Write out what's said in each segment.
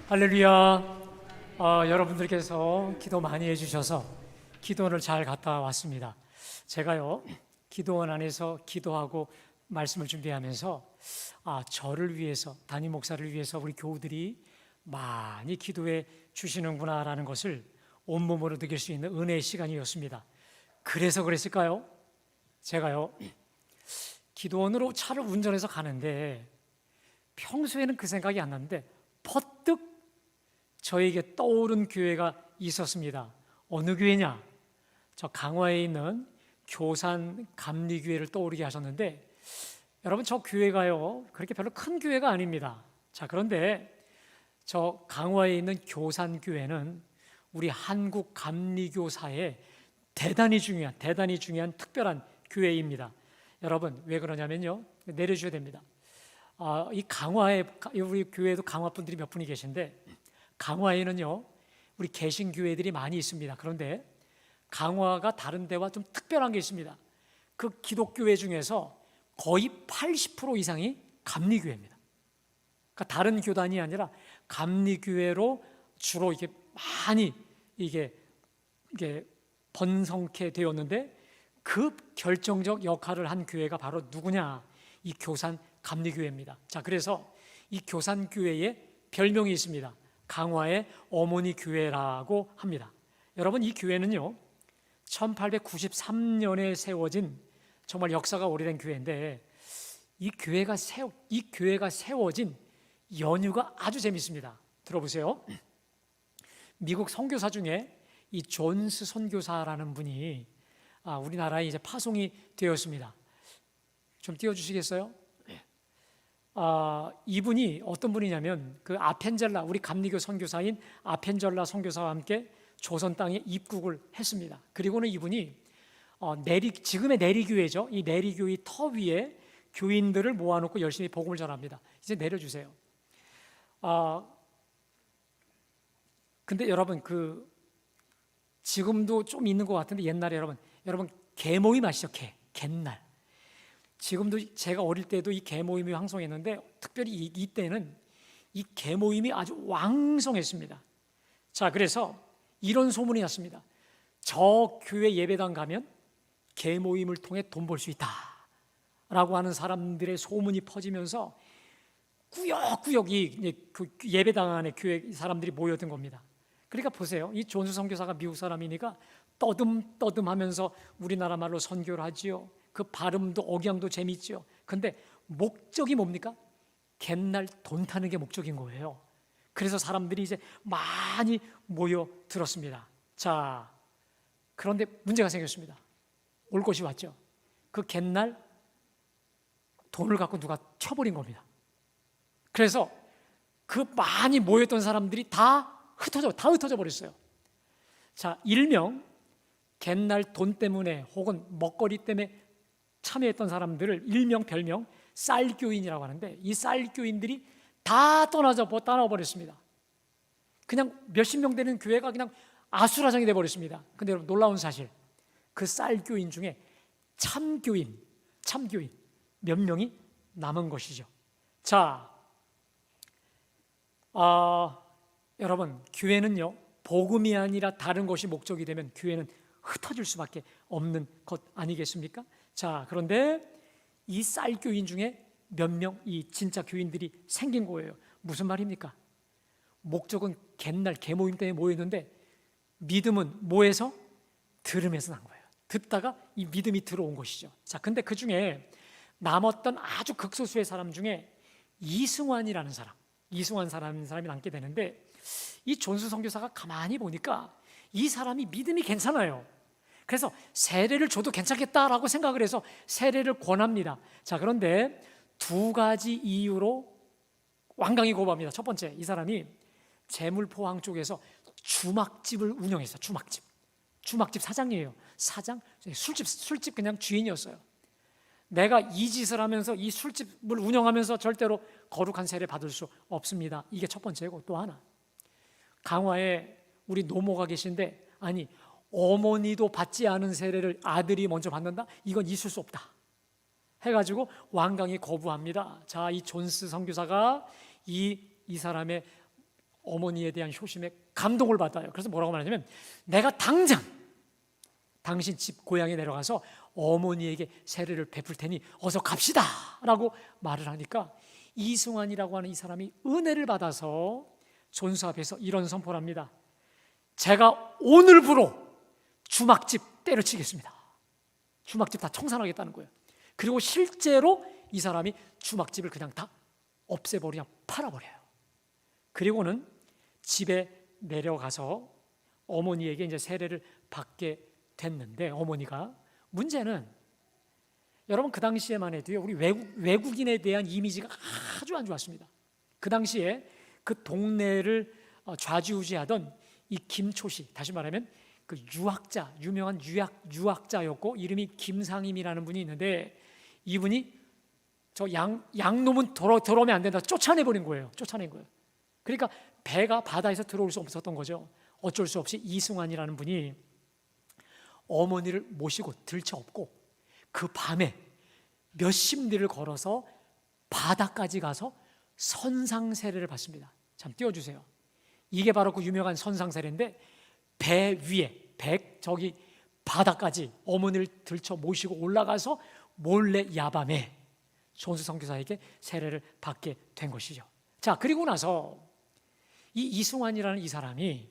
할렐루야. 여러분들께서 기도 많이 해주셔서 기도원을 잘 갔다 왔습니다. 제가요, 기도원 안에서 기도하고 말씀을 준비하면서 저를 위해서, 담임 목사를 위해서 우리 교우들이 많이 기도해 주시는구나라는 것을 온몸으로 느낄 수 있는 은혜의 시간이었습니다. 그래서 그랬을까요? 제가요, 기도원으로 차를 운전해서 가는데 평소에는 그 생각이 안 났는데 퍼뜩 저에게 떠오른 교회가 있었습니다. 어느 교회냐? 저 강화에 있는 교산 감리교회를 떠오르게 하셨는데, 여러분, 저 교회가요 그렇게 별로 큰 교회가 아닙니다. 자, 그런데 저 강화에 있는 교산교회는 우리 한국 감리교사에 대단히 중요한 특별한 교회입니다. 여러분, 왜 그러냐면요, 내려주셔야 됩니다. 이 강화에, 우리 교회도 강화 분들이 몇 분이 계신데, 강화에는요 우리 개신교회들이 많이 있습니다. 그런데 강화가 다른 데와 좀 특별한 게 있습니다. 그 기독교회 중에서 거의 80% 이상이 감리교회입니다. 그러니까 다른 교단이 아니라 감리교회로 주로 이게 많이 이게 번성케 되었는데, 그 결정적 역할을 한 교회가 바로 누구냐? 이 교산 감리교회입니다. 자, 그래서 이 교산교회에 별명이 있습니다. 강화의 어머니 교회라고 합니다. 여러분, 이 교회는요 1893년에 세워진 정말 역사가 오래된 교회인데, 이 교회가 세워진 연유가 아주 재밌습니다. 들어보세요. 미국 선교사 중에 이 존스 선교사라는 분이 우리나라에 이제 파송이 되었습니다. 좀 띄워주시겠어요? 이분이 어떤 분이냐면 그 아펜젤라, 우리 감리교 선교사인 아펜젤라 선교사와 함께 조선 땅에 입국을 했습니다. 그리고는 이분이 지금의 내리교회죠. 이 내리교회 터 위에 교인들을 모아놓고 열심히 복음을 전합니다. 이제 내려주세요. 근데 여러분, 지금도 좀 있는 것 같은데, 옛날에 여러분 개모임 아시죠? 갯날. 지금도 제가 어릴 때도 이 개모임이 왕성했는데, 특별히 이때는 이 개모임이 아주 왕성했습니다. 자, 그래서 이런 소문이 났습니다. 저 교회 예배당 가면 개모임을 통해 돈 벌 수 있다 라고 하는 사람들의 소문이 퍼지면서 꾸역꾸역 그 예배당 안에 교회 사람들이 모여든 겁니다. 그러니까 보세요, 이 존스 선교사가 미국 사람이니까 떠듬하면서 우리나라 말로 선교를 하지요. 그 발음도 억양도 재미있죠. 근데 목적이 뭡니까? 갯날 돈 타는 게 목적인 거예요. 그래서 사람들이 이제 많이 모여들었습니다. 자, 그런데 문제가 생겼습니다. 올 것이 왔죠. 그 갯날 돈을 갖고 누가 쳐버린 겁니다. 그래서 그 많이 모였던 사람들이 다 흩어져 버렸어요. 자, 일명 갯날 돈 때문에 혹은 먹거리 때문에 참여했던 사람들을 일명 별명 쌀교인이라고 하는데, 이 쌀교인들이 다 떠나버렸습니다. 그냥 몇십 명 되는 교회가 그냥 아수라장이 되어버렸습니다. 근데 여러분, 놀라운 사실, 그 쌀교인 중에 참교인 몇 명이 남은 것이죠. 자, 여러분, 교회는요 복음이 아니라 다른 것이 목적이 되면 교회는 흩어질 수밖에 없는 것 아니겠습니까? 자, 그런데 이 쌀교인 중에 몇 명, 이 진짜 교인들이 생긴 거예요. 무슨 말입니까? 목적은 갯날 개모임 때문에 모였는데, 믿음은 뭐에서? 들음에서 난 거예요. 듣다가 이 믿음이 들어온 것이죠. 자, 근데 그 중에 남았던 아주 극소수의 사람 중에 이승환이라는 사람이 남게 되는데, 이 존스 선교사가 가만히 보니까 이 사람이 믿음이 괜찮아요. 그래서 세례를 줘도 괜찮겠다라고 생각을 해서 세례를 권합니다. 자, 그런데 두 가지 이유로 완강히 거부합니다. 첫 번째, 이 사람이 재물포항 쪽에서 주막집을 운영했어요. 주막집 사장이에요. 술집 그냥 주인이었어요. 내가 이 짓을 하면서 이 술집을 운영하면서 절대로 거룩한 세례 받을 수 없습니다. 이게 첫 번째고, 또 하나, 강화에 우리 노모가 계신데, 아니 어머니도 받지 않은 세례를 아들이 먼저 받는다? 이건 있을 수 없다 해가지고 완강히 거부합니다. 자, 이 존스 선교사가 이 사람의 어머니에 대한 효심에 감동을 받아요. 그래서 뭐라고 말하냐면, 내가 당장 당신 집 고향에 내려가서 어머니에게 세례를 베풀 테니 어서 갑시다 라고 말을 하니까, 이승환이라고 하는 이 사람이 은혜를 받아서 존수 앞에서 이런 선포를 합니다. 제가 오늘부로 주막집 때려치겠습니다. 주막집 다 청산하겠다는 거예요. 그리고 실제로 이 사람이 주막집을 그냥 다 없애버리냐, 팔아버려요. 그리고는 집에 내려가서 어머니에게 이제 세례를 받게 됐는데, 어머니가, 문제는 여러분 그 당시에만 해도요, 우리 외국인에 대한 이미지가 아주 안 좋았습니다. 그 당시에 그 동네를 좌지우지하던 이 김초시, 다시 말하면 그 유학자, 유명한 유학자였고 이름이 김상임이라는 분이 있는데, 이분이 저 양놈은 들어오면 안 된다 쫓아내버린 거예요. 쫓아낸 거예요. 그러니까 배가 바다에서 들어올 수 없었던 거죠. 어쩔 수 없이 이승환이라는 분이 어머니를 모시고 들쳐업고 그 밤에 몇십 리를 걸어서 바다까지 가서 선상세례를 받습니다. 참 띄워주세요. 이게 바로 그 유명한 선상세례인데, 배 위에 저기 바다까지 어머니를 들쳐 모시고 올라가서 몰래 야밤에 존수 선교사에게 세례를 받게 된 것이죠. 자, 그리고 나서 이 이승환이라는 이 사람이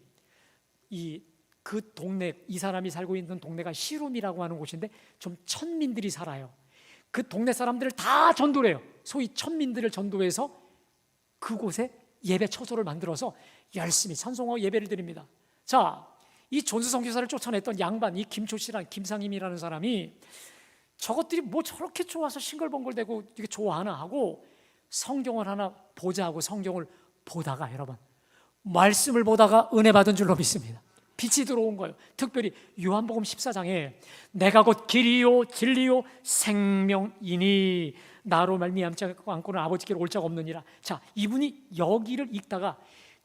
그 동네, 이 사람이 살고 있는 동네가 시룸이라고 하는 곳인데 좀 천민들이 살아요. 그 동네 사람들을 다 전도를 해요. 소위 천민들을 전도해서 그곳에 예배 처소를 만들어서 열심히 찬송하고 예배를 드립니다. 자, 이 존수 선교사를 쫓아냈던 양반, 이 김초씨라는, 김상임이라는 사람이 저것들이 뭐 저렇게 좋아서 싱글벙글대고 이렇게 좋아하나 하고 성경을 하나 보자 하고 성경을 보다가, 여러분, 말씀을 보다가 은혜 받은 줄로 믿습니다. 빛이 들어온 거예요. 특별히 요한복음 14장에 내가 곧 길이요 진리요 생명이니 나로 말미암지 않고는 아버지께로 올 자가 없느니라. 자, 이분이 여기를 읽다가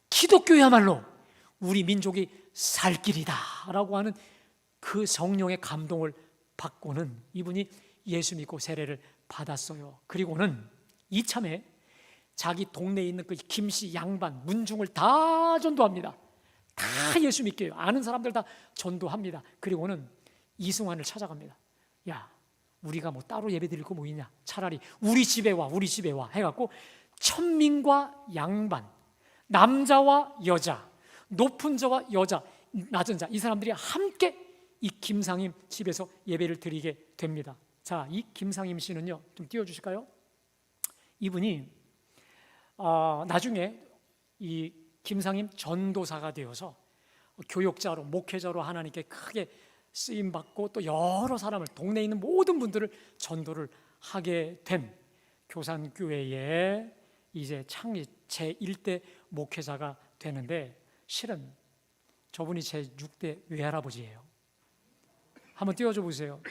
기독교야말로 우리 민족이 살 길이다 라고 하는 그 성령의 감동을 받고는 이분이 예수 믿고 세례를 받았어요. 그리고는 이참에 자기 동네에 있는 그 김씨, 양반, 문중을 다 전도합니다. 다 예수 믿게 해요. 아는 사람들 다 전도합니다. 그리고는 이승환을 찾아갑니다. 야, 우리가 뭐 따로 예배 드릴 거 뭐 있냐? 차라리 우리 집에 와 해갖고 천민과 양반, 남자와 여자, 높은 자와 여자, 낮은 자, 이 사람들이 함께 이 김상임 집에서 예배를 드리게 됩니다. 자, 이 김상임 씨는요, 좀 띄워주실까요? 이분이 나중에 이 김상임 전도사가 되어서 교역자로, 목회자로 하나님께 크게 쓰임받고 또 여러 사람을, 동네에 있는 모든 분들을 전도를 하게 된 교산교회의 이제 창립 제1대 목회자가 되는데, 실은 저분이 제 6대 외할아버지예요. 한번 띄워줘 보세요.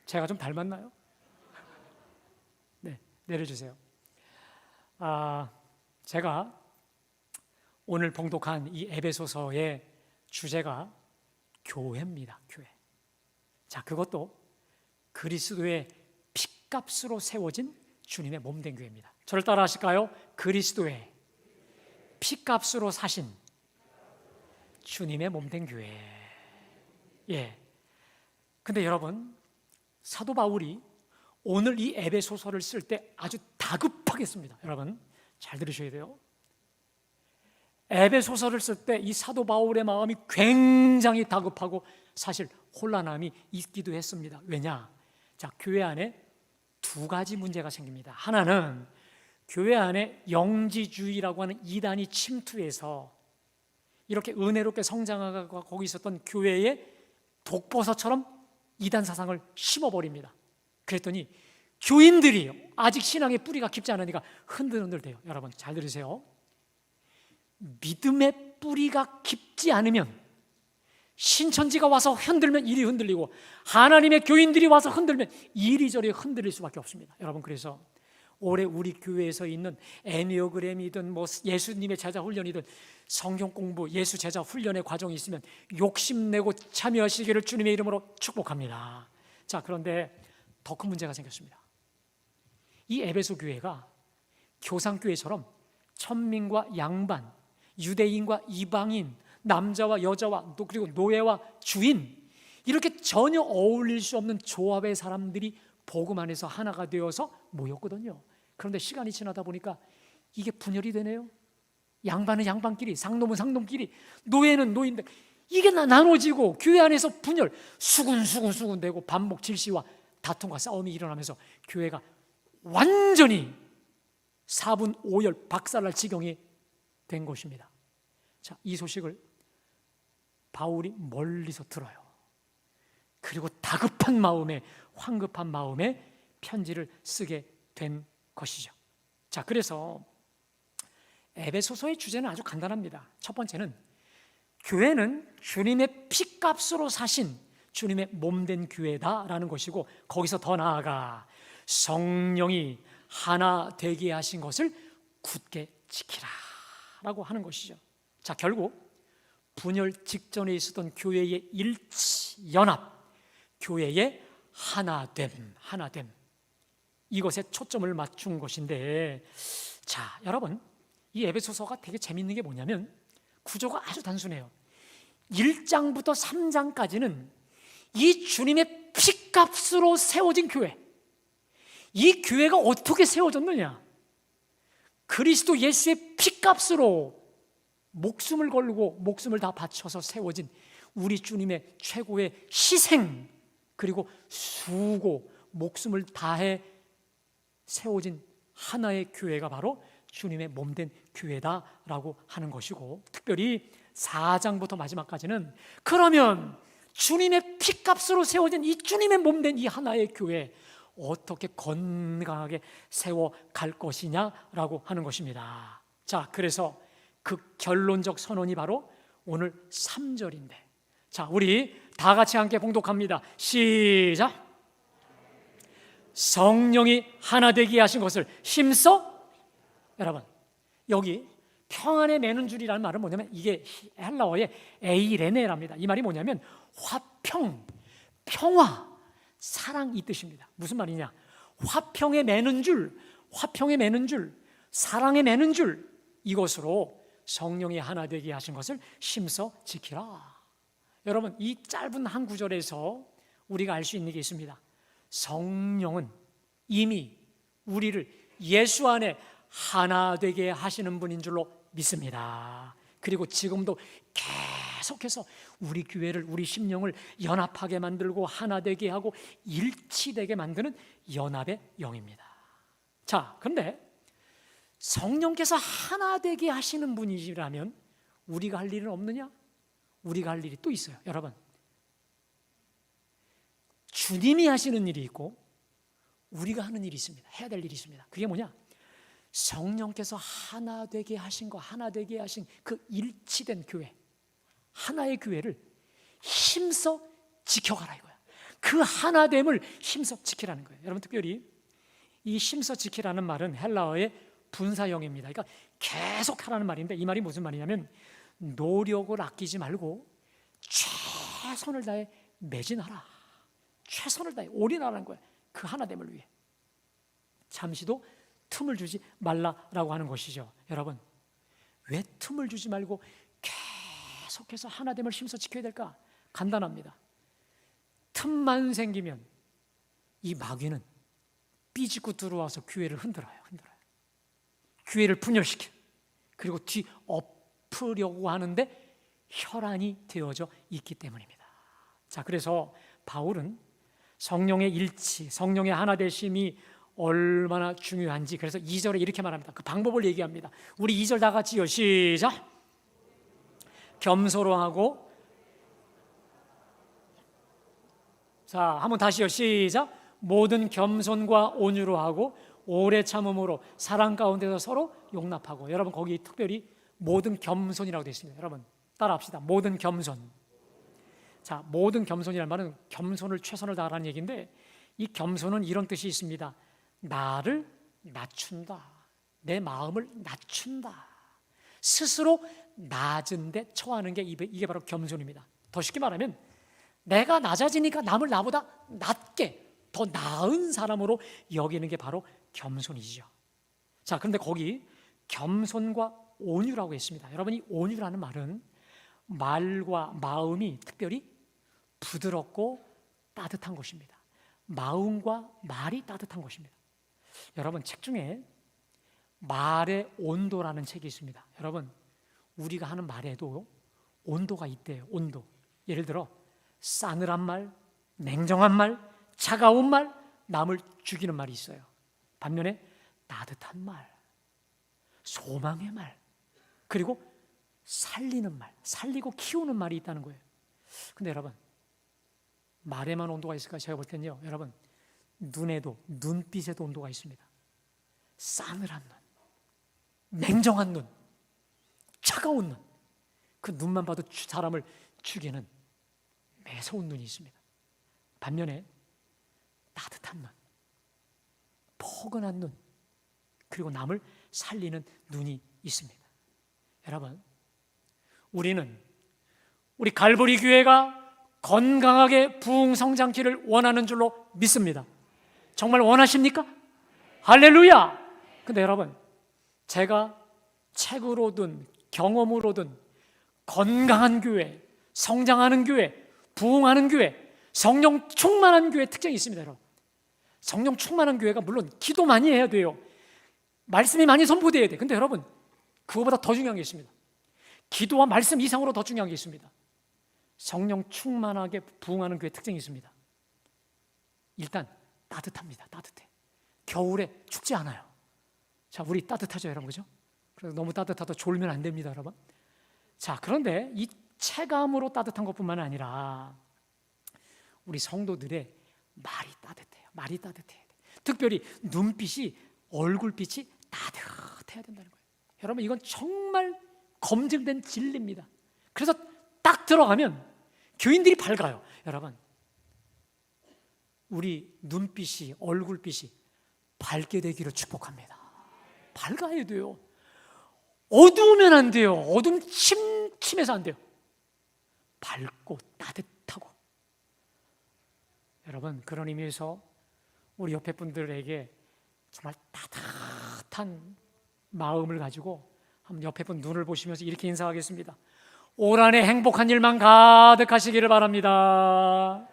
제가 좀 닮았나요? 네, 내려주세요. 제가 오늘 봉독한 이 에베소서의 주제가 교회입니다. 교회. 자, 그것도 그리스도의 피값으로 세워진 주님의 몸된 교회입니다. 저를 따라 하실까요? 그리스도의 피값으로 사신 주님의 몸된 교회. 예. 근데 여러분, 사도 바울이 오늘 이 에베소서를 쓸 때 아주 다급하게 씁니다. 여러분, 잘 들으셔야 돼요. 에베소서를 쓸 때 이 사도 바울의 마음이 굉장히 다급하고 사실 혼란함이 있기도 했습니다. 왜냐? 자, 교회 안에 두 가지 문제가 생깁니다. 하나는 교회 안에 영지주의라고 하는 이단이 침투해서 이렇게 은혜롭게 성장하고 거기 있었던 교회에 독버섯처럼 이단 사상을 심어버립니다. 그랬더니 교인들이 아직 신앙의 뿌리가 깊지 않으니까 흔들흔들대요. 여러분 잘 들으세요. 믿음의 뿌리가 깊지 않으면 신천지가 와서 흔들면 일이 흔들리고 하나님의 교인들이 와서 흔들면 이리저리 흔들릴 수밖에 없습니다. 여러분, 그래서 올해 우리 교회에서 있는 애니어그램이든 뭐 예수님의 제자 훈련이든 성경 공부, 예수 제자 훈련의 과정이 있으면 욕심내고 참여하시기를 주님의 이름으로 축복합니다. 자, 그런데 더 큰 문제가 생겼습니다. 이 에베소 교회가 교상교회처럼 천민과 양반, 유대인과 이방인, 남자와 여자와 그리고 노예와 주인, 이렇게 전혀 어울릴 수 없는 조합의 사람들이 복음 안에서 하나가 되어서 모였거든요. 그런데 시간이 지나다 보니까 이게 분열이 되네요. 양반은 양반끼리, 상놈은 상놈끼리, 노예는 노인들, 이게 나눠지고 교회 안에서 분열, 수군수군 되고 반목 질시와 다툼과 싸움이 일어나면서 교회가 완전히 4분 5열 박살날 지경이 된 것입니다. 자, 이 소식을 바울이 멀리서 들어요. 그리고 다급한 마음에, 황급한 마음에 편지를 쓰게 된 것이죠. 자, 그래서 에베소서의 주제는 아주 간단합니다. 첫 번째는 교회는 주님의 피값으로 사신 주님의 몸된 교회다라는 것이고, 거기서 더 나아가 성령이 하나 되게 하신 것을 굳게 지키라 라고 하는 것이죠. 자, 결국 분열 직전에 있었던 교회의 일치, 연합, 교회의 하나됨, 이것에 초점을 맞춘 것인데, 자, 여러분, 이 에베소서가 되게 재밌는 게 뭐냐면 구조가 아주 단순해요. 1장부터 3장까지는 이 주님의 피값으로 세워진 교회, 이 교회가 어떻게 세워졌느냐, 그리스도 예수의 피값으로 목숨을 걸고 목숨을 다 바쳐서 세워진 우리 주님의 최고의 희생, 그리고 수고, 목숨을 다해 세워진 하나의 교회가 바로 주님의 몸된 교회다라고 하는 것이고, 특별히 4장부터 마지막까지는 그러면 주님의 피값으로 세워진 이 주님의 몸된 이 하나의 교회 어떻게 건강하게 세워갈 것이냐라고 하는 것입니다. 자, 그래서 그 결론적 선언이 바로 오늘 3절인데, 자, 우리 다 같이 함께 봉독합니다. 시작. 성령이 하나 되게 하신 것을 힘써, 여러분, 여기 평안에 매는 줄이라는 말은 뭐냐면 이게 헬라어의 에이레네랍니다. 이 말이 뭐냐면 화평, 평화, 사랑, 이 뜻입니다. 무슨 말이냐? 화평에 매는 줄, 사랑에 매는 줄, 이것으로 성령이 하나 되게 하신 것을 힘써 지키라. 여러분, 이 짧은 한 구절에서 우리가 알 수 있는 게 있습니다. 성령은 이미 우리를 예수 안에 하나 되게 하시는 분인 줄로 믿습니다. 그리고 지금도 계속해서 우리 교회를, 우리 심령을 연합하게 만들고 하나 되게 하고 일치되게 만드는 연합의 영입니다. 자, 그런데 성령께서 하나 되게 하시는 분이라면 우리가 할 일은 없느냐? 우리가 할 일이 또 있어요. 여러분, 주님이 하시는 일이 있고 우리가 하는 일이 있습니다. 해야 될 일이 있습니다. 그게 뭐냐? 성령께서 하나 되게 하신 거, 하나 되게 하신 그 일치된 교회, 하나의 교회를 힘써 지켜가라 이거야. 그 하나됨을 힘써 지키라는 거예요. 여러분, 특별히 이 힘써 지키라는 말은 헬라어의 분사형입니다. 그러니까 계속 하라는 말인데, 이 말이 무슨 말이냐면 노력을 아끼지 말고 최선을 다해 매진하라, 최선을 다해 올인하라는 거예요. 그 하나됨을 위해 잠시도 틈을 주지 말라라고 하는 것이죠. 여러분, 왜 틈을 주지 말고 계속해서 하나됨을 힘써 지켜야 될까? 간단합니다. 틈만 생기면 이 마귀는 삐집고 들어와서 교회를 흔들어요. 교회를 분열시켜, 그리고 뒤엎으려고 하는데 혈안이 되어져 있기 때문입니다. 자, 그래서 바울은 성령의 일치, 성령의 하나 되심이 얼마나 중요한지, 그래서 2절에 이렇게 말합니다. 그 방법을 얘기합니다. 우리 2절 다 같이요. 시작. 겸손로 하고, 자, 한번 다시요. 시작. 모든 겸손과 온유로 하고 오래 참음으로 사랑 가운데서 서로 용납하고. 여러분, 거기 특별히 모든 겸손이라고 되어 있습니다. 여러분, 따라합시다. 모든 겸손. 자, 모든 겸손이라는 말은 겸손을 최선을 다하라는 얘기인데, 이 겸손은 이런 뜻이 있습니다. 나를 낮춘다, 내 마음을 낮춘다, 스스로 낮은 데 처하는 게 이게 바로 겸손입니다. 더 쉽게 말하면 내가 낮아지니까 남을 나보다 낮게, 더 나은 사람으로 여기는 게 바로 겸손이죠. 자, 그런데 거기 겸손과 온유라고 했습니다. 여러분, 이 온유라는 말은 말과 마음이 특별히 부드럽고 따뜻한 것입니다. 마음과 말이 따뜻한 것입니다. 여러분, 책 중에 말의 온도라는 책이 있습니다. 여러분, 우리가 하는 말에도 온도가 있대요. 온도. 예를 들어 싸늘한 말, 냉정한 말, 차가운 말, 남을 죽이는 말이 있어요. 반면에 따뜻한 말, 소망의 말, 그리고 살리는 말, 살리고 키우는 말이 있다는 거예요. 근데 여러분, 말에만 온도가 있을까? 제가 볼 때는요, 여러분, 눈에도, 눈빛에도 온도가 있습니다. 싸늘한 눈, 냉정한 눈, 차가운 눈, 그 눈만 봐도 사람을 죽이는 매서운 눈이 있습니다. 반면에 따뜻한 눈, 포근한 눈, 그리고 남을 살리는 눈이 있습니다. 여러분, 우리 갈보리 교회가 건강하게 부흥 성장기를 원하는 줄로 믿습니다. 정말 원하십니까? 할렐루야! 근데 여러분, 제가 책으로든 경험으로든 건강한 교회, 성장하는 교회, 부흥하는 교회, 성령 충만한 교회 특징이 있습니다. 여러분, 성령 충만한 교회가 물론 기도 많이 해야 돼요. 말씀이 많이 선포돼야 돼. 근데 여러분, 그거보다 더 중요한 게 있습니다. 기도와 말씀 이상으로 더 중요한 게 있습니다. 성령 충만하게 부흥하는 교회 특징이 있습니다. 일단 따뜻합니다. 따뜻해. 겨울에 춥지 않아요. 자, 우리 따뜻하죠, 여러분, 그죠? 그래서 너무 따뜻하다 졸면 안 됩니다, 여러분. 자, 그런데 이 체감으로 따뜻한 것뿐만 아니라 우리 성도들의 말이 따뜻해요. 말이 따뜻해야 돼. 특별히 눈빛이, 얼굴빛이 따뜻해야 된다는 거예요. 여러분, 이건 정말 검증된 진리입니다. 그래서 딱 들어가면 교인들이 밝아요. 여러분, 우리 눈빛이, 얼굴빛이 밝게 되기를 축복합니다. 밝아야 돼요. 어두우면 안 돼요. 어둠 침해서 안 돼요. 밝고 따뜻하고. 여러분, 그런 의미에서 우리 옆에 분들에게 정말 따뜻한 마음을 가지고 한번 옆에 분 눈을 보시면서 이렇게 인사하겠습니다. 올 한해 행복한 일만 가득하시기를 바랍니다.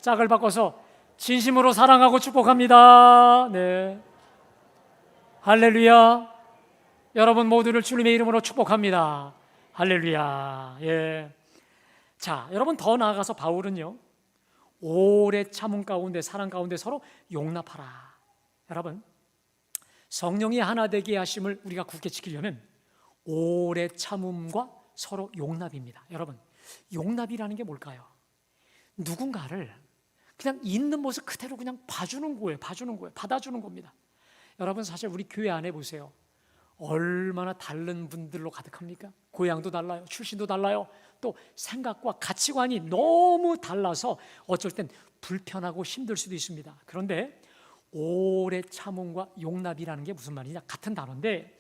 짝을 바꿔서 진심으로 사랑하고 축복합니다. 네, 할렐루야. 여러분 모두를 주님의 이름으로 축복합니다. 할렐루야. 예. 자, 여러분, 더 나아가서 바울은요, 오래 참음 가운데, 사랑 가운데 서로 용납하라. 여러분, 성령이 하나 되게 하심을 우리가 굳게 지키려면 오래 참음과 서로 용납입니다. 여러분, 용납이라는 게 뭘까요? 누군가를 그냥 있는 모습 그대로 그냥 봐주는 거예요. 받아주는 겁니다. 여러분, 사실 우리 교회 안에 보세요. 얼마나 다른 분들로 가득합니까? 고향도 달라요. 출신도 달라요. 또 생각과 가치관이 너무 달라서 어쩔 땐 불편하고 힘들 수도 있습니다. 그런데 오래 참음과 용납이라는 게 무슨 말이냐? 같은 단어인데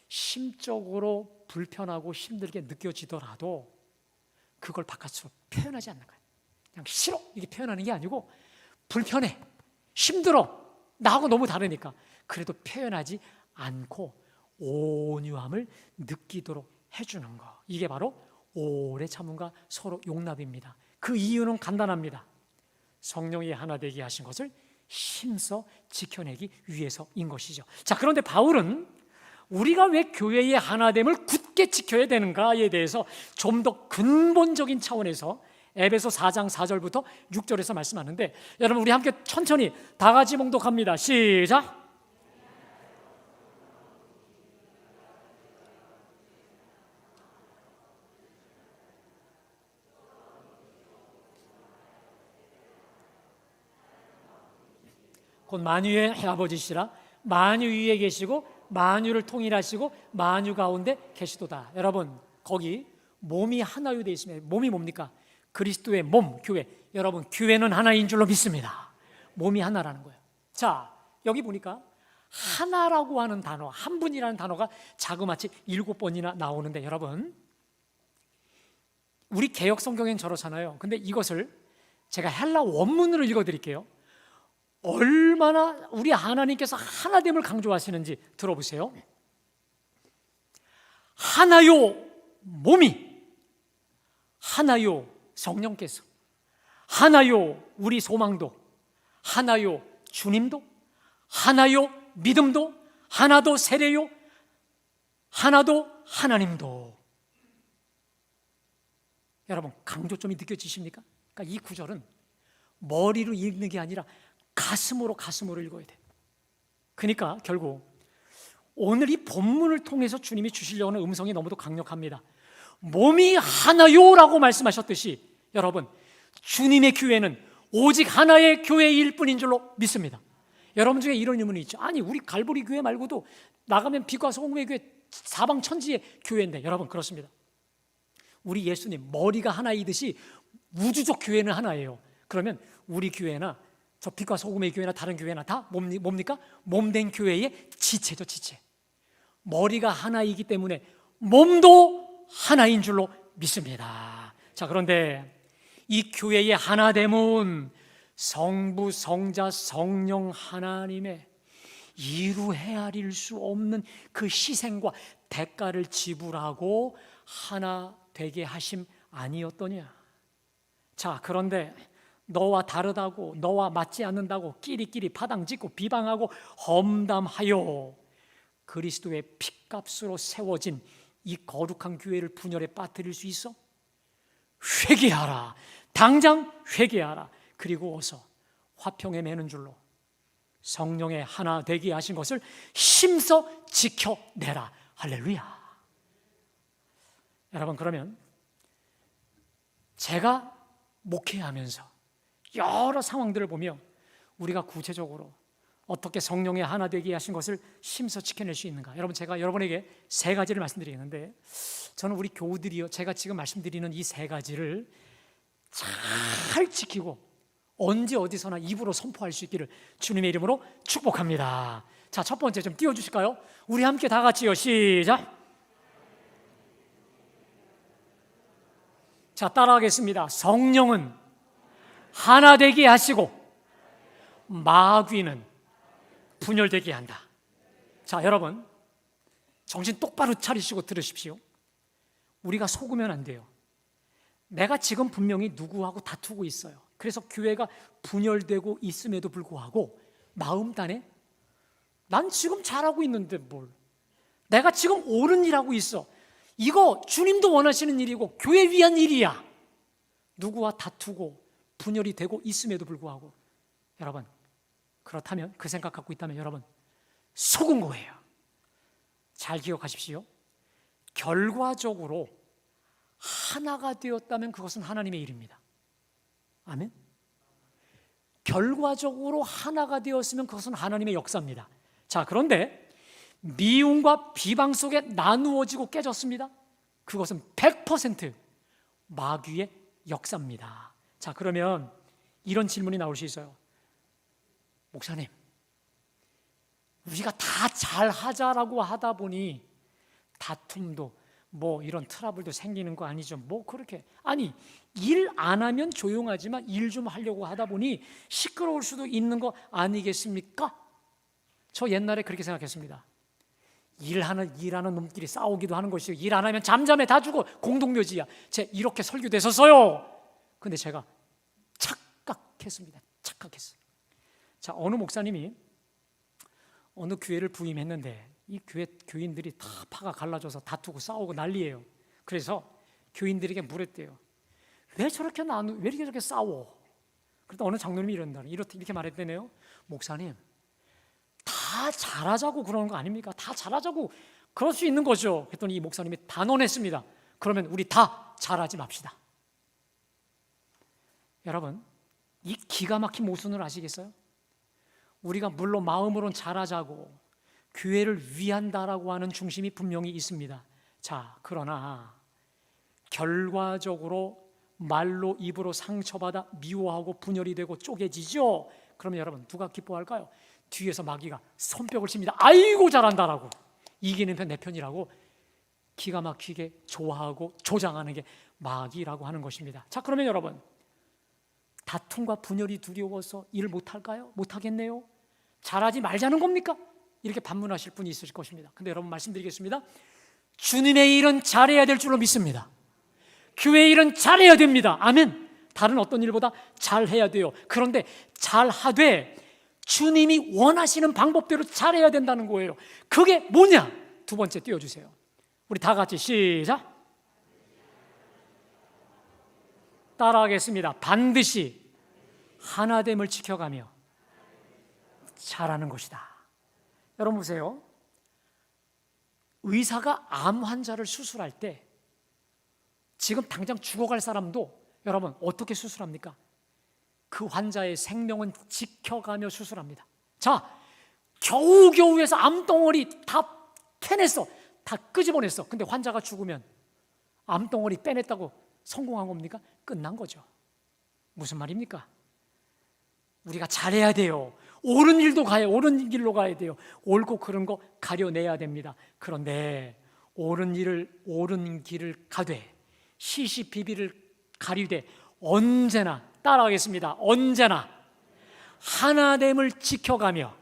심적으로 불편하고 힘들게 느껴지더라도 그걸 바깥으로 표현하지 않는 거예요. 그냥 싫어 이렇게 표현하는 게 아니고 불편해, 힘들어, 나하고 너무 다르니까 그래도 표현하지 않고 온유함을 느끼도록 해주는 거, 이게 바로 오래 참음과 서로 용납입니다. 그 이유는 간단합니다. 성령이 하나 되게 하신 것을 힘써 지켜내기 위해서인 것이죠. 자, 그런데 바울은 우리가 왜 교회의 하나됨을 굳게 지켜야 되는가에 대해서 좀 더 근본적인 차원에서 에베소 4장 4절부터 6절에서 말씀하는데, 여러분 우리 함께 천천히 다 같이 봉독합니다. 시작. 곧 만유의 아버지시라. 만유 위에 계시고 만유를 통일하시고 만유 가운데 계시도다. 여러분, 거기 몸이 하나로 되어 있습니다. 몸이 뭡니까? 그리스도의 몸, 교회. 여러분, 교회는 하나인 줄로 믿습니다. 몸이 하나라는 거예요. 자, 여기 보니까 하나라고 하는 단어, 한 분이라는 단어가 자그마치 7번이나 나오는데, 여러분, 우리 개역 성경엔 저렇잖아요. 근데 이것을 제가 헬라 원문으로 읽어드릴게요. 얼마나 우리 하나님께서 하나됨을 강조하시는지 들어보세요. 하나요 몸이, 하나요 성령께서, 하나요 우리 소망도, 하나요 주님도, 하나요 믿음도, 하나도 세례요, 하나도 하나님도. 여러분 강조점이 느껴지십니까? 그러니까 이 구절은 머리로 읽는 게 아니라 가슴으로 읽어야 돼요. 그러니까 결국 오늘 이 본문을 통해서 주님이 주시려고 하는 음성이 너무도 강력합니다. 몸이 하나요라고 말씀하셨듯이 여러분 주님의 교회는 오직 하나의 교회일 뿐인 줄로 믿습니다. 여러분 중에 이런 의문이 있죠. 아니 우리 갈보리 교회 말고도 나가면 빛과 소금의 교회 사방 천지의 교회인데, 여러분 그렇습니다. 우리 예수님 머리가 하나이듯이 우주적 교회는 하나예요. 그러면 우리 교회나 저 빛과 소금의 교회나 다른 교회나 다 뭡니까? 몸된 교회의 지체죠, 지체. 머리가 하나이기 때문에 몸도 하나인 줄로 믿습니다. 자, 그런데 이 교회의 하나됨은 성부, 성자, 성령 하나님의 이루 헤아릴 수 없는 그 희생과 대가를 지불하고 하나 되게 하심 아니었더냐. 자, 그런데 너와 다르다고, 너와 맞지 않는다고 끼리끼리 파당짓고 비방하고 험담하여 그리스도의 핏값으로 세워진 이 거룩한 교회를 분열에 빠뜨릴 수 있어? 회개하라. 당장 회개하라. 그리고 어서 화평에 매는 줄로 성령의 하나 되게 하신 것을 힘써 지켜내라. 할렐루야. 여러분, 그러면 제가 목회하면서 여러 상황들을 보며 우리가 구체적으로 어떻게 성령의 하나 되게 하신 것을 힘써 지켜낼 수 있는가? 여러분, 제가 여러분에게 세 가지를 말씀드리겠는데, 저는 우리 교우들이요, 제가 지금 말씀드리는 이 세 가지를 잘 지키고 언제 어디서나 입으로 선포할 수 있기를 주님의 이름으로 축복합니다. 자, 첫 번째 좀 띄워주실까요? 우리 함께 다 같이요. 시작. 자, 따라하겠습니다. 성령은 하나 되게 하시고 마귀는 분열되게 한다. 자, 여러분 정신 똑바로 차리시고 들으십시오. 우리가 속으면 안 돼요. 내가 지금 분명히 누구하고 다투고 있어요. 그래서 교회가 분열되고 있음에도 불구하고 마음단에 난 지금 잘하고 있는데 뭘, 내가 지금 옳은 일하고 있어, 이거 주님도 원하시는 일이고 교회 위한 일이야. 누구와 다투고 분열이 되고 있음에도 불구하고, 여러분 그렇다면, 그 생각 갖고 있다면 여러분 속은 거예요. 잘 기억하십시오. 결과적으로 하나가 되었다면 그것은 하나님의 일입니다. 아멘. 결과적으로 하나가 되었으면 그것은 하나님의 역사입니다. 자, 그런데 미움과 비방 속에 나누어지고 깨졌습니다. 그것은 100% 마귀의 역사입니다. 자, 그러면 이런 질문이 나올 수 있어요. 목사님, 우리가 다 잘하자라고 하다 보니 다툼도 뭐 이런 트러블도 생기는 거 아니죠? 뭐 그렇게, 아니 일 안 하면 조용하지만 일 좀 하려고 하다 보니 시끄러울 수도 있는 거 아니겠습니까? 저 옛날에 그렇게 생각했습니다. 일하는 놈끼리 싸우기도 하는 것이고, 일 안 하면 잠잠해 다 죽어, 공동묘지야. 제 이렇게 설교됐었어요. 근데 제가 착각했습니다. 착각했어요. 자, 어느 목사님이 어느 교회를 부임했는데 이 교인들이 다 파가 갈라져서 다투고 싸우고 난리예요. 그래서 교인들에게 물었대요. 왜 이렇게 싸워? 그러다 어느 장로님이 이렇게 말했대네요. 목사님, 다 잘하자고 그러는 거 아닙니까? 다 잘하자고 그럴 수 있는 거죠. 그랬더니 이 목사님이 단언했습니다. 그러면 우리 다 잘하지 맙시다. 여러분, 이 기가 막힌 모순을 아시겠어요? 우리가 물론 마음으로는 잘하자고 교회를 위한다라고 하는 중심이 분명히 있습니다. 자, 그러나 결과적으로 말로 입으로 상처받아 미워하고 분열이 되고 쪼개지죠. 그러면 여러분 누가 기뻐할까요? 뒤에서 마귀가 손뼉을 칩니다. 아이고 잘한다라고, 이기는 편 내 편이라고 기가 막히게 좋아하고 조장하는 게 마귀라고 하는 것입니다. 자, 그러면 여러분 다툼과 분열이 두려워서 일 못할까요? 못하겠네요. 잘하지 말자는 겁니까? 이렇게 반문하실 분이 있으실 것입니다. 근데 여러분 말씀드리겠습니다. 주님의 일은 잘해야 될 줄로 믿습니다. 교회 일은 잘해야 됩니다. 아멘. 다른 어떤 일보다 잘해야 돼요. 그런데 잘하되 주님이 원하시는 방법대로 잘해야 된다는 거예요. 그게 뭐냐? 두 번째 띄워주세요. 우리 다 같이 시작. 따라하겠습니다. 반드시 하나됨을 지켜가며 잘하는 것이다. 여러분 보세요. 의사가 암 환자를 수술할 때 지금 당장 죽어갈 사람도 여러분 어떻게 수술합니까? 그 환자의 생명은 지켜가며 수술합니다. 자, 겨우겨우 해서 암덩어리 다 캐냈어. 다 끄집어냈어. 근데 환자가 죽으면 암덩어리 빼냈다고 성공한 겁니까? 끝난 거죠. 무슨 말입니까? 우리가 잘해야 돼요. 옳은 일도 옳은 길로 가야 돼요. 옳고 그른 거 가려내야 됩니다. 그런데 옳은 길을 가되 시시비비를 가리되 언제나 따라하겠습니다. 언제나 하나됨을 지켜가며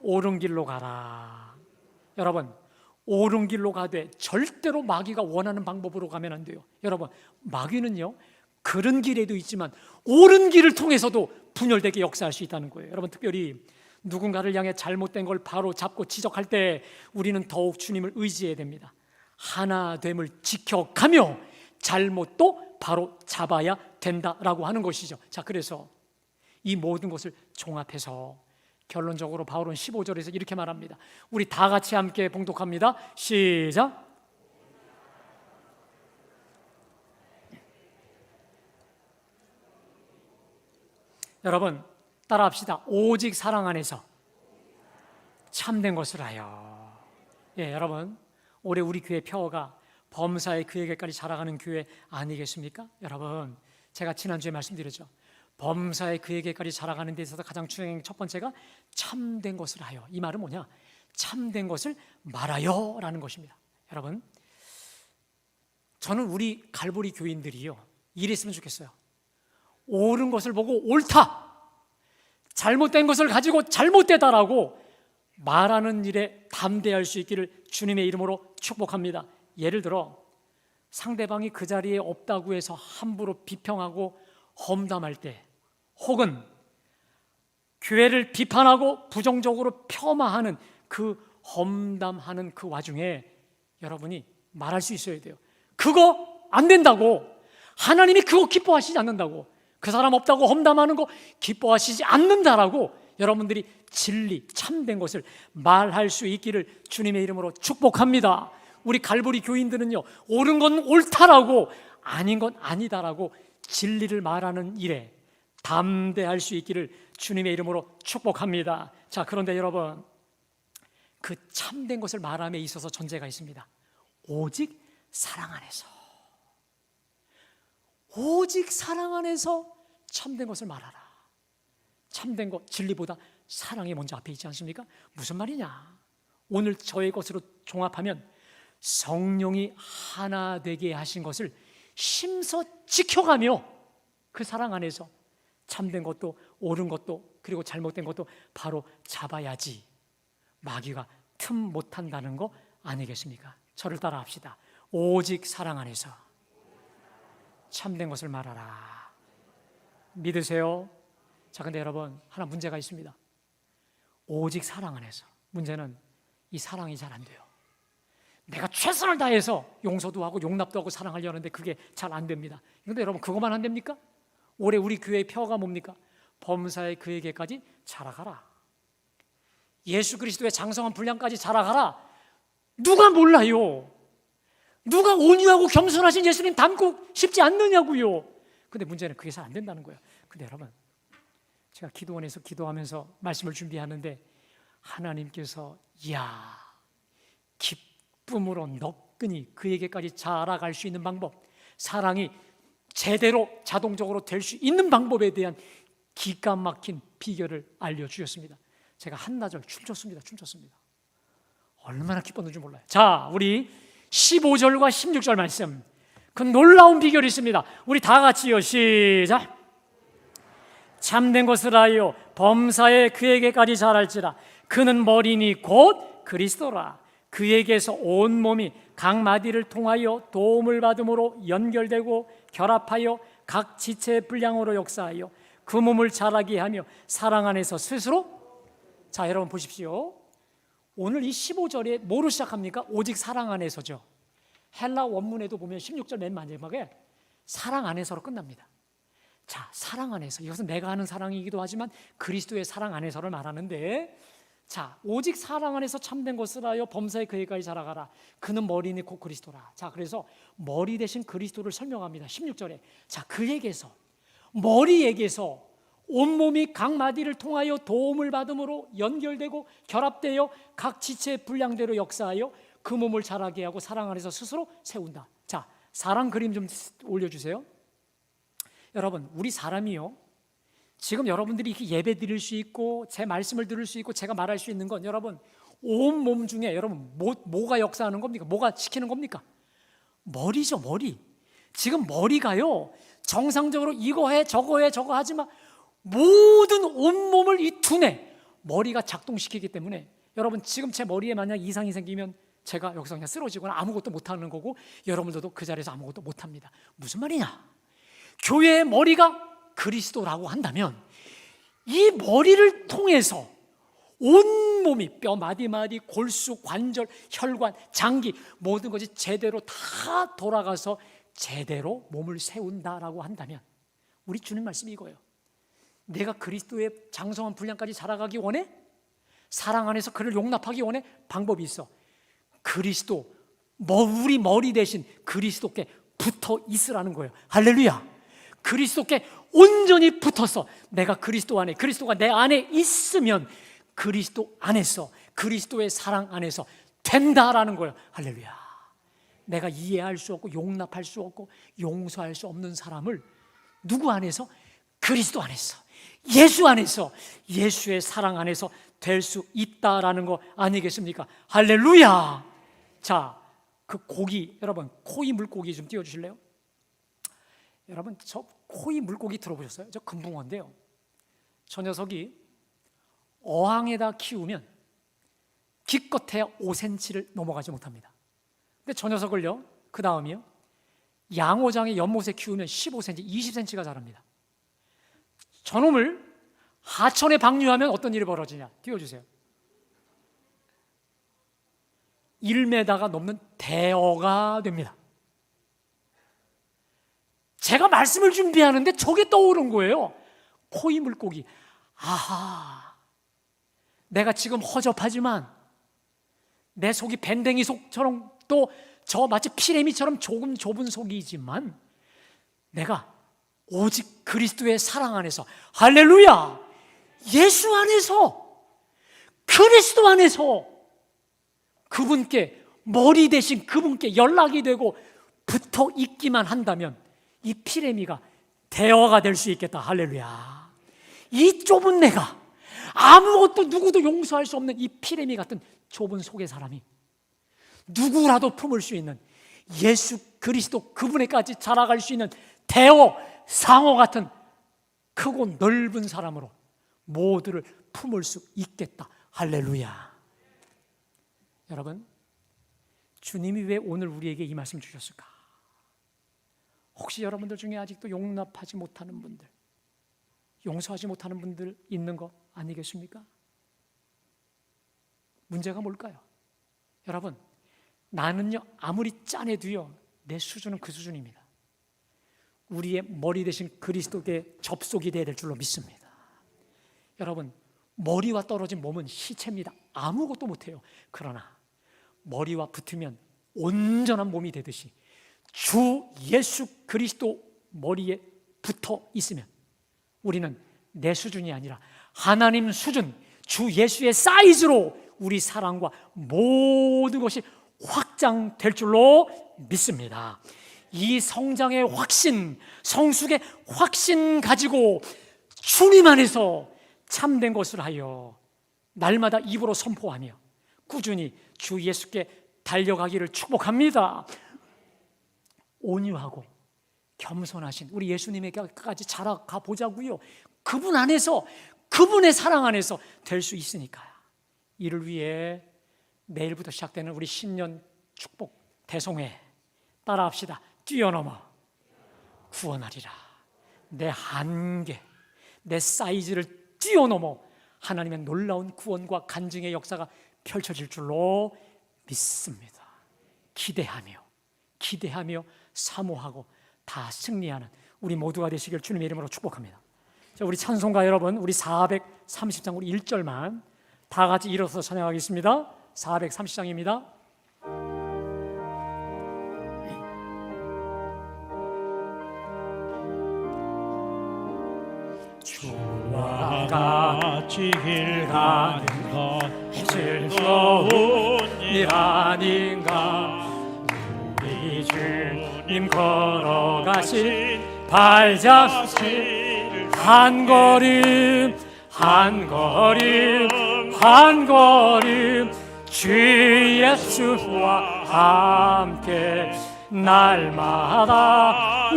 옳은 길로 가라. 여러분, 옳은 길로 가되 절대로 마귀가 원하는 방법으로 가면 안 돼요. 여러분, 마귀는요 그른 길에도 있지만 옳은 길을 통해서도 분열되게 역사할 수 있다는 거예요. 여러분, 특별히 누군가를 향해 잘못된 걸 바로 잡고 지적할 때 우리는 더욱 주님을 의지해야 됩니다. 하나됨을 지켜가며 잘못도 바로 잡아야 된다라고 하는 것이죠. 자, 그래서 이 모든 것을 종합해서 결론적으로 바울은 15절에서 이렇게 말합니다. 우리 다 같이 함께 봉독합니다. 시작. 여러분 따라합시다. 오직 사랑 안에서 참된 것을 하여. 여러분 올해 우리 교회 표어가 범사에 그에게까지 자라가는 교회 아니겠습니까? 여러분 제가 지난주에 말씀드렸죠. 범사에 그에게까지 자라가는 데 있어서 가장 중요한 첫 번째가 참된 것을 하여. 이 말은 뭐냐? 참된 것을 말하여 라는 것입니다. 여러분 저는 우리 갈보리 교인들이요 이랬으면 좋겠어요. 옳은 것을 보고 옳다, 잘못된 것을 가지고 잘못되다라고 말하는 일에 담대할 수 있기를 주님의 이름으로 축복합니다. 예를 들어 상대방이 그 자리에 없다고 해서 함부로 비평하고 험담할 때, 혹은 교회를 비판하고 부정적으로 폄하하는 그 험담하는 그 와중에 여러분이 말할 수 있어야 돼요. 그거 안 된다고, 하나님이 그거 기뻐하시지 않는다고, 그 사람 없다고 험담하는 거 기뻐하시지 않는다라고 여러분들이 진리, 참된 것을 말할 수 있기를 주님의 이름으로 축복합니다. 우리 갈보리 교인들은요 옳은 건 옳다라고 아닌 건 아니다라고 진리를 말하는 일에 담대할 수 있기를 주님의 이름으로 축복합니다. 자, 그런데 여러분 그 참된 것을 말함에 있어서 전제가 있습니다. 오직 사랑 안에서, 오직 사랑 안에서 참된 것을 말하라. 참된 것, 진리보다 사랑이 먼저 앞에 있지 않습니까? 무슨 말이냐? 오늘 저의 것으로 종합하면 성령이 하나 되게 하신 것을 심서 지켜가며 그 사랑 안에서 참된 것도 옳은 것도 그리고 잘못된 것도 바로 잡아야지 마귀가 틈 못한다는 거 아니겠습니까? 저를 따라 합시다. 오직 사랑 안에서 참된 것을 말하라. 믿으세요? 자, 근데 여러분 하나 문제가 있습니다. 오직 사랑 안에서, 문제는 이 사랑이 잘 안 돼요. 내가 최선을 다해서 용서도 하고 용납도 하고 사랑하려는데 그게 잘 안 됩니다. 그런데 여러분 그것만 안 됩니까? 올해 우리 교회의 표어가 뭡니까? 범사에 그에게까지 자라가라. 예수 그리스도의 장성한 분량까지 자라가라. 누가 몰라요? 누가 온유하고 겸손하신 예수님 닮고 싶지 않느냐고요. 근데 문제는 그게 잘 안 된다는 거예요. 근데 여러분 제가 기도원에서 기도하면서 말씀을 준비하는데 하나님께서 이야 기쁨으로 너끈히 그에게까지 자라갈 수 있는 방법, 사랑이 제대로 자동적으로 될 수 있는 방법에 대한 기가 막힌 비결을 알려주셨습니다. 제가 한나절 춤췄습니다. 얼마나 기뻤는지 몰라요. 자, 우리 15절과 16절 말씀, 그 놀라운 비결이 있습니다. 우리 다 같이요, 시작. 참된 것을 하여 범사에 그에게까지 자랄지라. 그는 머리니 곧 그리스도라. 그에게서 온몸이 각 마디를 통하여 도움을 받음으로 연결되고 결합하여 각 지체의 분량으로 역사하여 그 몸을 자라게 하며 사랑 안에서 스스로. 자, 여러분 보십시오. 오늘 이 15절에 뭐로 시작합니까? 오직 사랑 안에서죠. 헬라 원문에도 보면 16절 맨 마지막에 사랑 안에서로 끝납니다. 자, 사랑 안에서, 이것은 내가 하는 사랑이기도 하지만 그리스도의 사랑 안에서를 말하는데, 자, 오직 사랑 안에서 참된 것을 하여 범사에 그에까지 자라가라. 그는 머리니 곧 그리스도라. 자, 그래서 머리 대신 그리스도를 설명합니다. 16절에. 자, 그에게서, 머리에게서 온몸이 각 마디를 통하여 도움을 받음으로 연결되고 결합되어 각 지체의 분량대로 역사하여 그 몸을 자라게 하고 사랑 안에서 스스로 세운다. 자, 사랑 그림 좀 올려주세요. 여러분, 우리 사람이요, 지금 여러분들이 이렇게 예배 드릴 수 있고 제 말씀을 들을 수 있고 제가 말할 수 있는 건, 여러분, 온 몸 중에 여러분 뭐가 역사하는 겁니까? 뭐가 시키는 겁니까? 머리죠, 머리. 지금 머리가요, 정상적으로 이거 해 저거 해 저거 하지만 모든 온몸을 이 두뇌, 머리가 작동시키기 때문에, 여러분 지금 제 머리에 만약 이상이 생기면 제가 여기서 그냥 쓰러지거나 아무것도 못하는 거고, 여러분들도 그 자리에서 아무것도 못합니다. 무슨 말이냐? 교회의 머리가 그리스도라고 한다면 이 머리를 통해서 온몸이 뼈 마디마디, 골수, 관절, 혈관, 장기 모든 것이 제대로 다 돌아가서 제대로 몸을 세운다라고 한다면, 우리 주님 말씀이 이거예요. 내가 그리스도의 장성한 분량까지 자라가기 원해? 사랑 안에서 그를 용납하기 원해? 방법이 있어. 그리스도, 우리 머리 대신 그리스도께 붙어 있으라는 거예요. 할렐루야. 그리스도께 온전히 붙어서 내가 그리스도 안에, 그리스도가 내 안에 있으면 그리스도 안에서, 그리스도의 사랑 안에서 된다라는 거예요. 할렐루야. 내가 이해할 수 없고 용납할 수 없고 용서할 수 없는 사람을 누구 안에서? 그리스도 안에서, 예수 안에서, 예수의 사랑 안에서 될 수 있다라는 거 아니겠습니까? 할렐루야. 자, 그 고기, 여러분 코이 물고기 좀 띄워주실래요? 여러분, 저 코이 물고기 들어보셨어요? 저 금붕어인데요, 저 녀석이 어항에다 키우면 기껏해야 5cm를 넘어가지 못합니다. 근데 저 녀석을요, 그 다음이요, 양어장에 연못에 키우면 15cm, 20cm가 자랍니다. 저놈을 하천에 방류하면 어떤 일이 벌어지냐? 띄워주세요. 1m가 넘는 대어가 됩니다. 제가 말씀을 준비하는데 저게 떠오른 거예요. 코이 물고기. 아하, 내가 지금 허접하지만 내 속이 밴댕이 속처럼, 또 저 마치 피레미처럼 조금 좁은 속이지만 내가 오직 그리스도의 사랑 안에서, 할렐루야, 예수 안에서, 그리스도 안에서 그분께, 머리 대신 그분께 연락이 되고 붙어 있기만 한다면 이 피레미가 대화가 될 수 있겠다. 할렐루야. 이 좁은 내가, 아무것도 누구도 용서할 수 없는 이 피레미 같은 좁은 속의 사람이 누구라도 품을 수 있는 예수 그리스도 그분에까지 자라갈 수 있는 대어, 상어 같은 크고 넓은 사람으로 모두를 품을 수 있겠다. 할렐루야. 여러분, 주님이 왜 오늘 우리에게 이 말씀 주셨을까? 혹시 여러분들 중에 아직도 용납하지 못하는 분들, 용서하지 못하는 분들 있는 거 아니겠습니까? 문제가 뭘까요? 여러분, 나는요, 아무리 짠해도요, 내 수준은 그 수준입니다. 우리의 머리 대신 그리스도께 접속이 돼야 될 줄로 믿습니다. 여러분, 머리와 떨어진 몸은 시체입니다. 아무것도 못해요. 그러나 머리와 붙으면 온전한 몸이 되듯이 주 예수 그리스도 머리에 붙어 있으면 우리는 내 수준이 아니라 하나님 수준, 주 예수의 사이즈로 우리 사랑과 모든 것이 확장될 줄로 믿습니다. 이 성장의 확신, 성숙의 확신 가지고 주님 안에서 참된 것을 하여 날마다 입으로 선포하며 꾸준히 주 예수께 달려가기를 축복합니다. 온유하고 겸손하신 우리 예수님에게까지 자라가 보자고요. 그분 안에서, 그분의 사랑 안에서 될 수 있으니까요. 이를 위해 내일부터 시작되는 우리 신년 축복 대송회 따라합시다. 뛰어넘어 구원하리라. 내 한계, 내 사이즈를 뛰어넘어 하나님의 놀라운 구원과 간증의 역사가 펼쳐질 줄로 믿습니다. 기대하며 사모하고 다 승리하는 우리 모두가 되시길 주님의 이름으로 축복합니다. 자, 우리 찬송가 여러분, 우리 430장 우리 1절만 다 같이 일어서서 찬양하겠습니다. 430장입니다. 주와 같이 길 가는 것 즐거운 일 아닌가. 우리 주님 걸어가신 발자취를 한 걸음 한 걸음 한 걸음 주 예수와 함께 날마다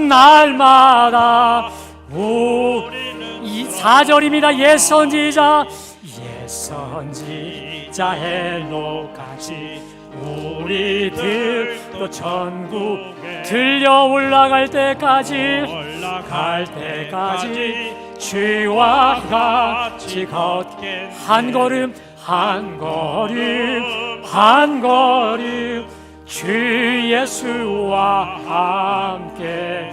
이 4절입니다. 예선지자 헬로까지 우리들도 천국에 들려 올라갈 때까지 주와 같이 걷게 한 걸음 한 걸음 한 걸음 주 예수와 함께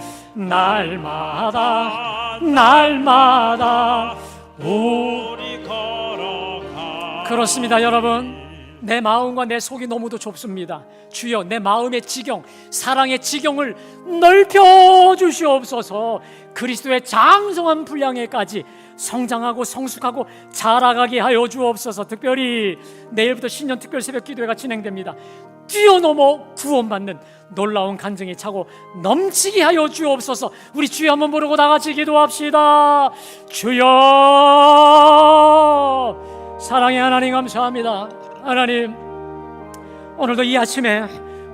날마다 우리 걸어가. 그렇습니다, 여러분. 내 마음과 내 속이 너무도 좁습니다. 주여, 내 마음의 지경, 사랑의 지경을 넓혀 주시옵소서. 그리스도의 장성한 분량에까지 성장하고 성숙하고 자라가게 하여 주옵소서. 특별히 내일부터 신년 특별 새벽 기도회가 진행됩니다. 뛰어넘어 구원받는 놀라운 간증이 차고 넘치게 하여 주옵소서. 우리 주여 한번 부르고 다 같이 기도합시다. 주여, 사랑의 하나님 감사합니다. 하나님, 오늘도 이 아침에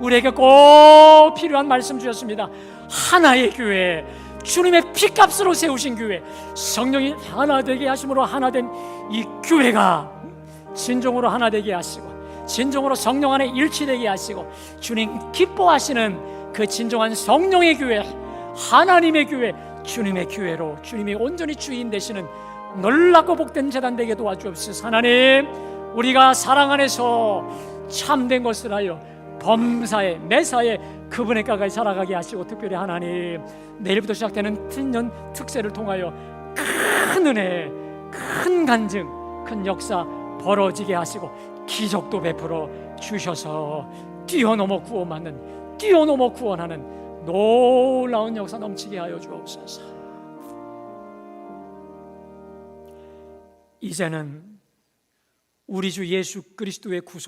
우리에게 꼭 필요한 말씀 주셨습니다. 하나의 교회, 주님의 피값으로 세우신 교회, 성령이 하나 되게 하심으로 하나된 이 교회가 진정으로 하나 되게 하시고 진정으로 성령 안에 일치되게 하시고 주님 기뻐하시는 그 진정한 성령의 교회, 하나님의 교회, 주님의 교회로 주님이 온전히 주인 되시는 놀랍고 복된 제단 되게 도와주옵소서. 하나님, 우리가 사랑 안에서 참된 것을 하여 범사에 매사에 그분의 가까이 살아가게 하시고, 특별히 하나님, 내일부터 시작되는 신년 특세를 통하여 큰 은혜, 큰 간증, 큰 역사 벌어지게 하시고 기적도 베풀어 주셔서 뛰어넘어 구원하는 놀라운 역사 넘치게 하여 주옵소서. 이제는 우리 주 예수 그리스도의 구속